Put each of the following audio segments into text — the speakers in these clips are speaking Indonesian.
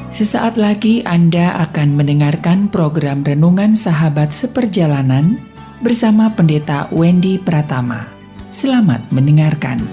Sesaat lagi Anda akan mendengarkan program Renungan Sahabat Seperjalanan bersama Pendeta Wendy Pratama. Selamat mendengarkan.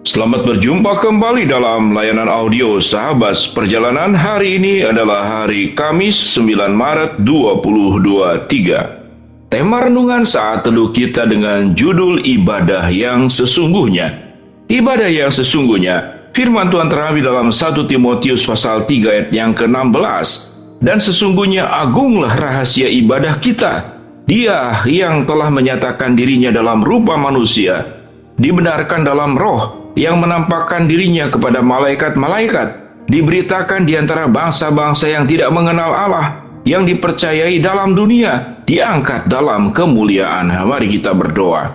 Selamat berjumpa kembali dalam layanan audio Sahabat Seperjalanan. Hari ini adalah hari Kamis 9 Maret 2023. Tema renungan saat teduh kita dengan judul Ibadah yang Sesungguhnya. Ibadah yang sesungguhnya, firman Tuhan terambil dalam 1 Timotius pasal 3 ayat yang ke-16. Dan sesungguhnya agunglah rahasia ibadah kita. Dia yang telah menyatakan dirinya dalam rupa manusia, dibenarkan dalam roh, yang menampakkan dirinya kepada malaikat-malaikat, diberitakan di antara bangsa-bangsa yang tidak mengenal Allah, yang dipercayai dalam dunia, diangkat dalam kemuliaan. Mari kita berdoa.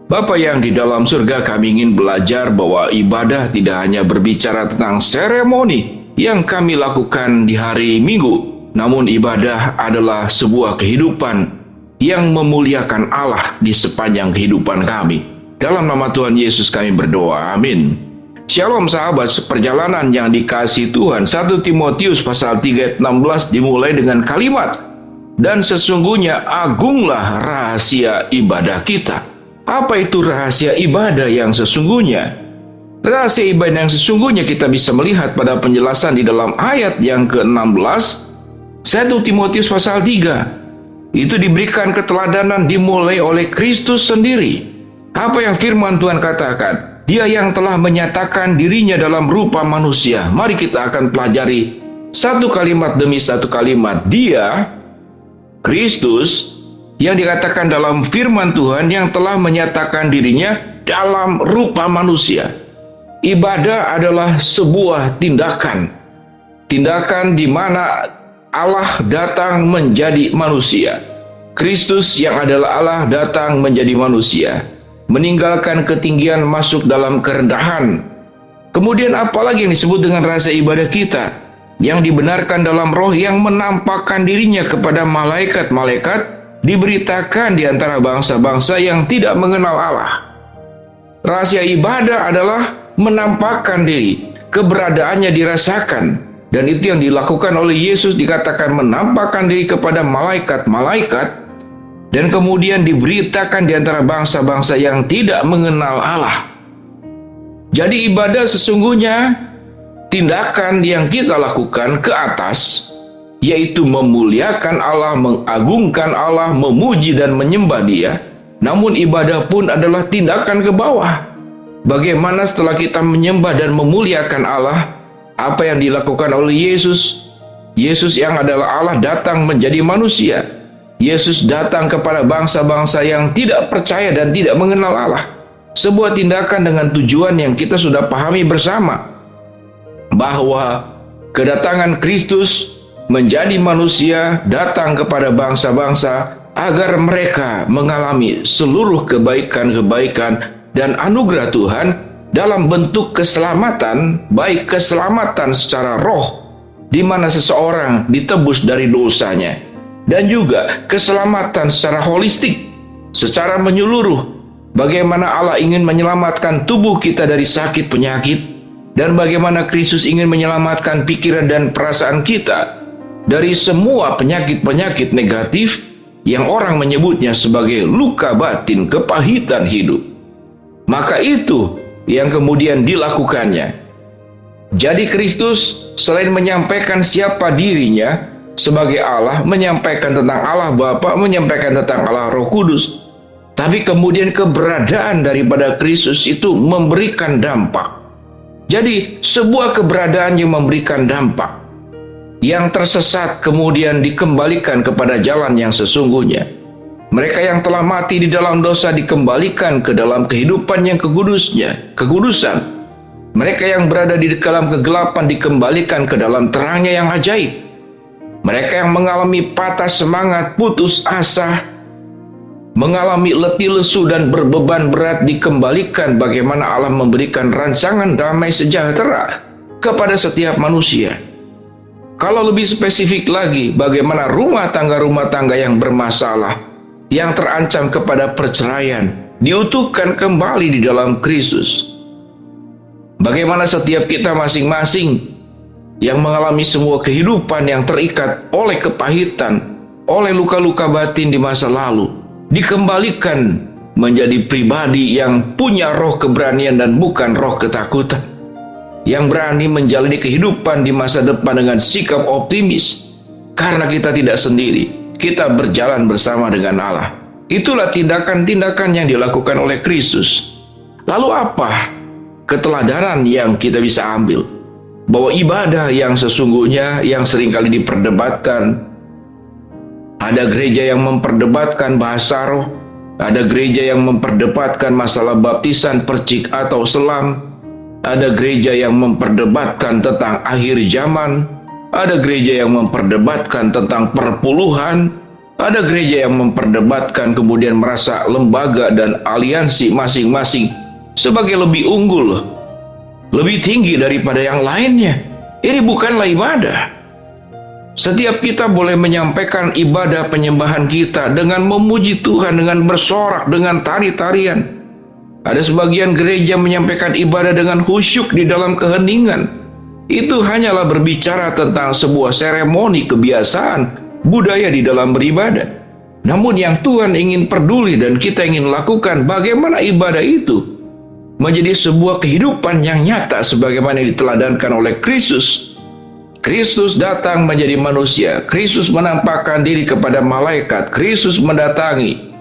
Bapa yang di dalam surga, kami ingin belajar bahwa ibadah tidak hanya berbicara tentang seremoni yang kami lakukan di hari Minggu, namun ibadah adalah sebuah kehidupan yang memuliakan Allah di sepanjang kehidupan kami. Dalam nama Tuhan Yesus kami berdoa, amin. Shalom sahabat seperjalanan yang dikasihi Tuhan. 1 Timotius pasal 3 ayat 16 dimulai dengan kalimat, dan sesungguhnya agunglah rahasia ibadah kita. Apa itu rahasia ibadah yang sesungguhnya? Rahasia ibadah yang sesungguhnya kita bisa melihat pada penjelasan di dalam ayat yang ke-16 1 Timotius pasal 3. Itu diberikan keteladanan dimulai oleh Kristus sendiri. Apa yang firman Tuhan katakan? Dia yang telah menyatakan dirinya dalam rupa manusia. Mari kita akan pelajari satu kalimat demi satu kalimat. Dia, Kristus, yang dikatakan dalam firman Tuhan yang telah menyatakan dirinya dalam rupa manusia. Ibadah adalah sebuah tindakan. Tindakan di mana Allah datang menjadi manusia. Kristus yang adalah Allah datang menjadi manusia, meninggalkan ketinggian, masuk dalam kerendahan. Kemudian apalagi yang disebut dengan rahasia ibadah kita, yang dibenarkan dalam roh, yang menampakkan dirinya kepada malaikat-malaikat, diberitakan di antara bangsa-bangsa yang tidak mengenal Allah. Rahasia ibadah adalah menampakkan diri, keberadaannya dirasakan, dan itu yang dilakukan oleh Yesus, dikatakan menampakkan diri kepada malaikat-malaikat, dan kemudian diberitakan di antara bangsa-bangsa yang tidak mengenal Allah. Jadi ibadah sesungguhnya tindakan yang kita lakukan ke atas, yaitu memuliakan Allah, mengagungkan Allah, memuji dan menyembah Dia. Namun ibadah pun adalah tindakan ke bawah. Bagaimana setelah kita menyembah dan memuliakan Allah, apa yang dilakukan oleh Yesus? Yesus yang adalah Allah datang menjadi manusia. Yesus datang kepada bangsa-bangsa yang tidak percaya dan tidak mengenal Allah. Sebuah tindakan dengan tujuan yang kita sudah pahami bersama, bahwa kedatangan Kristus menjadi manusia datang kepada bangsa-bangsa agar mereka mengalami seluruh kebaikan-kebaikan dan anugerah Tuhan dalam bentuk keselamatan, baik keselamatan secara roh, di mana seseorang ditebus dari dosanya, dan juga keselamatan secara holistik, secara menyeluruh. Bagaimana Allah ingin menyelamatkan tubuh kita dari sakit penyakit, dan bagaimana Kristus ingin menyelamatkan pikiran dan perasaan kita dari semua penyakit-penyakit negatif yang orang menyebutnya sebagai luka batin, kepahitan hidup. Maka itu yang kemudian dilakukannya. Jadi Kristus selain menyampaikan siapa dirinya sebagai Allah, menyampaikan tentang Allah Bapa, menyampaikan tentang Allah Roh Kudus, tapi kemudian keberadaan daripada Kristus itu memberikan dampak. Jadi sebuah keberadaan yang memberikan dampak. Yang tersesat kemudian dikembalikan kepada jalan yang sesungguhnya. Mereka yang telah mati di dalam dosa dikembalikan ke dalam kehidupan yang kekudusan. Mereka yang berada di dalam kegelapan dikembalikan ke dalam terangnya yang ajaib. Mereka yang mengalami patah semangat, putus asa, mengalami letih lesu dan berbeban berat dikembalikan bagaimana Allah memberikan rancangan damai sejahtera kepada setiap manusia. Kalau lebih spesifik lagi, bagaimana rumah tangga yang bermasalah yang terancam kepada perceraian diutuhkan kembali di dalam Kristus. Bagaimana setiap kita masing-masing yang mengalami semua kehidupan yang terikat oleh kepahitan, oleh luka-luka batin di masa lalu, dikembalikan menjadi pribadi yang punya roh keberanian dan bukan roh ketakutan, yang berani menjalani kehidupan di masa depan dengan sikap optimis, karena kita tidak sendiri. Kita berjalan bersama dengan Allah. Itulah tindakan-tindakan yang dilakukan oleh Kristus. Lalu apa keteladanan yang kita bisa ambil? Bahwa ibadah yang sesungguhnya yang seringkali diperdebatkan. Ada gereja yang memperdebatkan bahasa roh. Ada gereja yang memperdebatkan masalah baptisan, percik atau selam. Ada gereja yang memperdebatkan tentang akhir zaman. Ada gereja yang memperdebatkan tentang perpuluhan. Ada gereja yang memperdebatkan kemudian merasa lembaga dan aliansi masing-masing sebagai lebih unggul, lebih tinggi daripada yang lainnya. Ini bukanlah ibadah. Setiap kita boleh menyampaikan ibadah penyembahan kita dengan memuji Tuhan, dengan bersorak, dengan tari-tarian. Ada sebagian gereja menyampaikan ibadah dengan khusyuk di dalam keheningan. Itu hanyalah berbicara tentang sebuah seremoni, kebiasaan, budaya di dalam beribadah. Namun yang Tuhan ingin peduli dan kita ingin lakukan, bagaimana ibadah itu menjadi sebuah kehidupan yang nyata sebagaimana diteladankan oleh Kristus. Kristus datang menjadi manusia. Kristus menampakkan diri kepada malaikat. Kristus mendatangi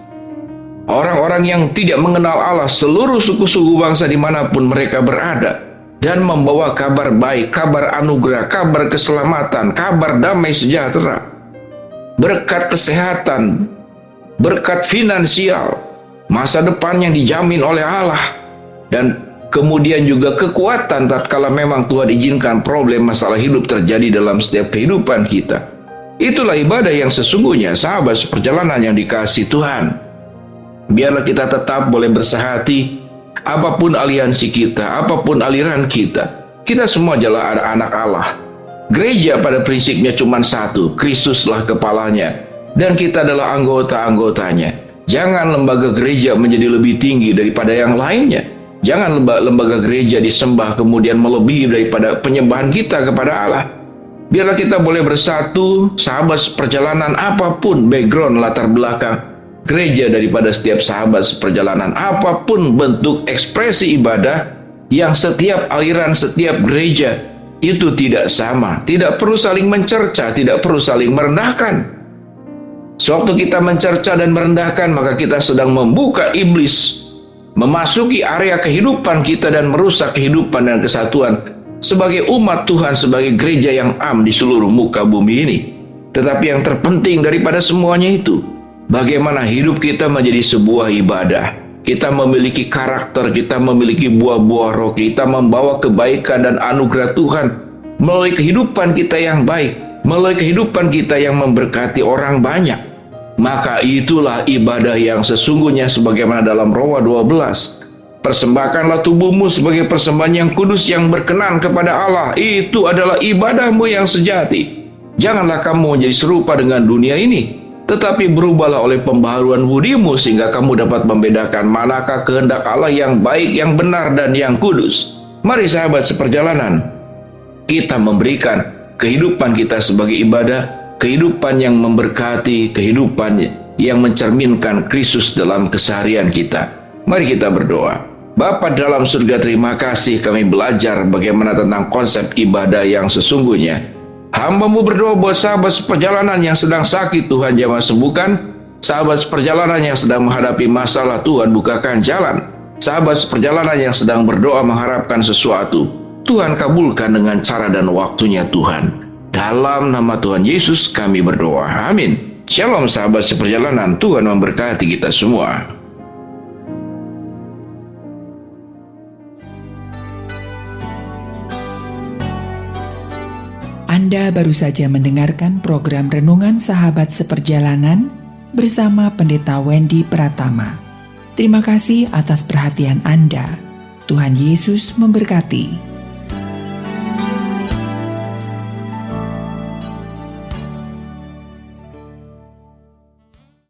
orang-orang yang tidak mengenal Allah, seluruh suku-suku bangsa dimanapun mereka berada, dan membawa kabar baik, kabar anugerah, kabar keselamatan, kabar damai sejahtera, berkat kesehatan, berkat finansial, masa depan yang dijamin oleh Allah, dan kemudian juga kekuatan tatkala memang Tuhan izinkan problem masalah hidup terjadi dalam setiap kehidupan kita. Itulah ibadah yang sesungguhnya, sahabat seperjalanan yang dikasihi Tuhan. Biarlah kita tetap boleh bersehati. Apapun aliansi kita, apapun aliran kita, kita semua adalah anak Allah. Gereja pada prinsipnya cuma satu, Kristuslah kepalanya, dan kita adalah anggota-anggotanya. Jangan lembaga gereja menjadi lebih tinggi daripada yang lainnya. Jangan lembaga gereja disembah kemudian melebihi daripada penyembahan kita kepada Allah. Biarlah kita boleh bersatu, sahabat seperjalanan apapun background, latar belakang gereja daripada setiap sahabat seperjalanan, apapun bentuk ekspresi ibadah, yang setiap aliran, setiap gereja itu tidak sama, tidak perlu saling mencerca, tidak perlu saling merendahkan. Sewaktu kita mencerca dan merendahkan, maka kita sedang membuka iblis memasuki area kehidupan kita dan merusak kehidupan dan kesatuan sebagai umat Tuhan, sebagai gereja yang am di seluruh muka bumi ini. Tetapi yang terpenting daripada semuanya itu, bagaimana hidup kita menjadi sebuah ibadah. Kita memiliki karakter, kita memiliki buah-buah roh, kita membawa kebaikan dan anugerah Tuhan melalui kehidupan kita yang baik, melalui kehidupan kita yang memberkati orang banyak. Maka itulah ibadah yang sesungguhnya sebagaimana dalam Roma 12. Persembahkanlah tubuhmu sebagai persembahan yang kudus yang berkenan kepada Allah. Itu adalah ibadahmu yang sejati. Janganlah kamu menjadi serupa dengan dunia ini, tetapi berubahlah oleh pembaharuan budimu sehingga kamu dapat membedakan manakah kehendak Allah yang baik, yang benar, dan yang kudus. Mari sahabat seperjalanan, kita memberikan kehidupan kita sebagai ibadah, kehidupan yang memberkati, kehidupan yang mencerminkan Kristus dalam keseharian kita. Mari kita berdoa. Bapa dalam surga, terima kasih kami belajar bagaimana tentang konsep ibadah yang sesungguhnya. Hamba-Mu berdoa buat sahabat seperjalanan yang sedang sakit, Tuhan jamah sembuhkan. Sahabat seperjalanan yang sedang menghadapi masalah, Tuhan bukakan jalan. Sahabat seperjalanan yang sedang berdoa mengharapkan sesuatu, Tuhan kabulkan dengan cara dan waktunya Tuhan. Dalam nama Tuhan Yesus kami berdoa. Amin. Shalom sahabat seperjalanan, Tuhan memberkati kita semua. Anda baru saja mendengarkan program Renungan Sahabat Seperjalanan bersama Pendeta Wendy Pratama. Terima kasih atas perhatian Anda. Tuhan Yesus memberkati.